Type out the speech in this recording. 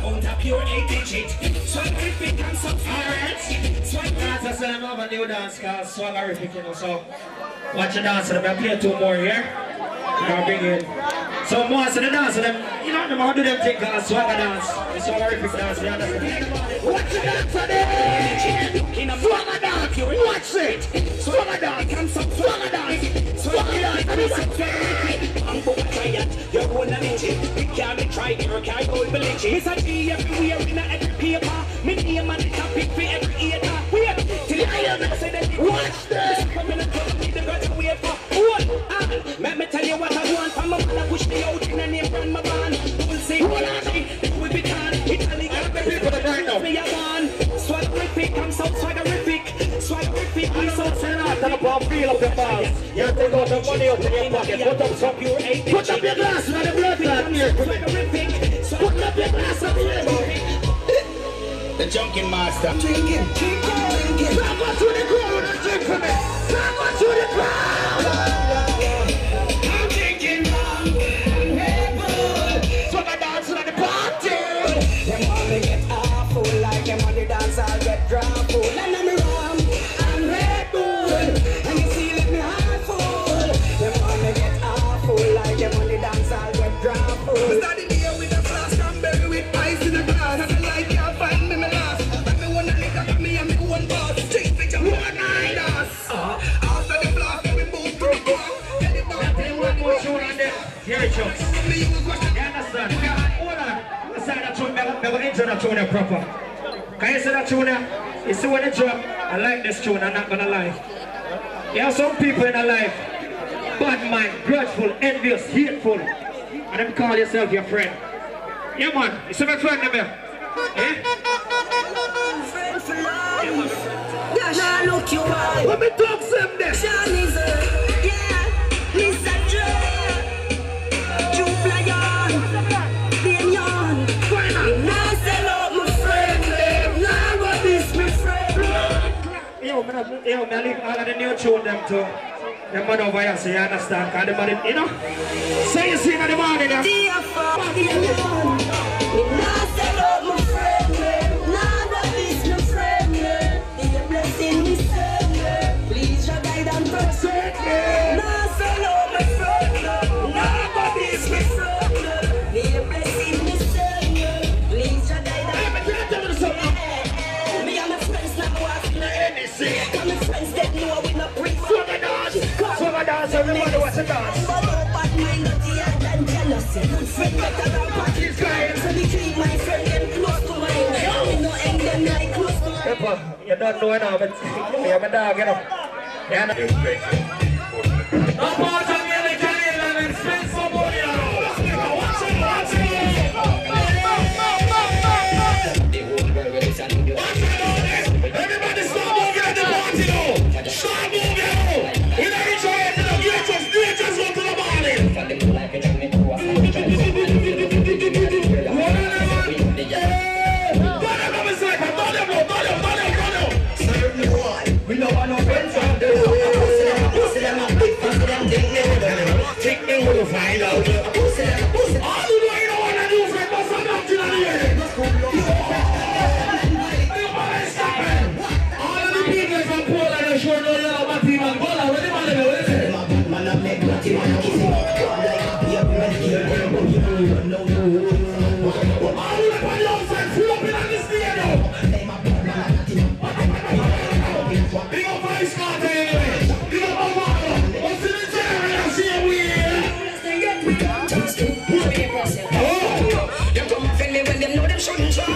Out a pure 8 digit. Swaggerific and substance. Dance, I said I have a new dance called Swaggerific, you know, so watch the dance, I'm going to play 2 more here. I'll bring in. So most of the dance, them, you know, them how do them thing called swagger dance. The Swaggerific dance, you understand? Watch the dance today! In a swagger dance, you watch it! Swagger dance, and some swagger dance! Swagger dance, and some Swaggerific! I'm going to try it, you're going to lynch it. We can't try it, you can't go and lynch it. It's a G everywhere in every paper. Me name and the topic for every eater. Wait, till the iron say that watch this! Come in and come me, the girls are wait for. What? Let me tell you what I want. I'm a man that push me out in the name from my band. Don't say what I think, it will be done. It's a legal people that know me a man. Swaggerific, I'm so swaggerific. Swaggerific, I'm so swaggerific. I'm going to feel up the balls. You take out the money out of your pocket. Put up some pure 8. Put up your glass with the blood clot here. Swaggerific. Put up your glass of the the junkie master. Drinking, keep drinking. Talk on to the crowd and drink for me. Talk on to the crowd. I'm drinking rum and Red Bull. So I dance at the party. Them wanna get awful like them on the dance. I'll get drunk full. And I'm rum and Red Bull. And you see let me heart full. Them wanna get awful like them on the dance. I'll get drunk full. Started here with a flask cranberry with ice in the glass. And I like you find me. Me and me one boss, take picture one night us. After the blast, we move to the ground. Get it down. Take one more tune on there. Here it comes. You understand? Hold on. Let's say that tune. I'm going to enter that tune proper. Can you see that tune there? You see when it drop? I like this tune, I'm not going to lie. There are some people in our life, bad mind, grudgeful, envious, hateful. And them call yourself your friend. Yeah man, you see my friend them here? Eh? Now look you right. Let me talk some there. Johnny's yeah, Lisa Joe, Juplayan, Benyon. Now sell out my friend. Now what is my friend? Yo, man, leave all of the new tune them to them man over here, so you understand? Cause the man, you know, say you sing in the morning there. Dear father, now sell out my friend. Now what is my friend? Blessing me, please your guidance protect me. Now sell out my friend. Nobody's my friend. Be a blessing me, please your guidance. Me and my friends not walking anything. And my friends that know we not break. Swagger dance, everybody watch the dance. But my naughty and jealousy. Good friend better than parties guys. So they treat my friend them close to mine. Me no end them like close to mine. You don't know now, but you're my dog, you know. Yeah, no. No part of me, I can't even spend some money on. Watch it, watch it. Everybody start moving at the party now. Start moving now. We don't reach our head to the just go to the morning. We don't want no friends from the take me to find out. All you know you don't want to do friend, but some not to the end. All of the people from Poland are sure know you know what people are going to do. What do you want to do? Man, I make what you want to do. Like a beer, man, all you know your friends full up in on this day now. Big up Vice Carter anyway. Big up Obama. What's in the chair? I see a wheel. Them come and feel me when them know them shouldn't try.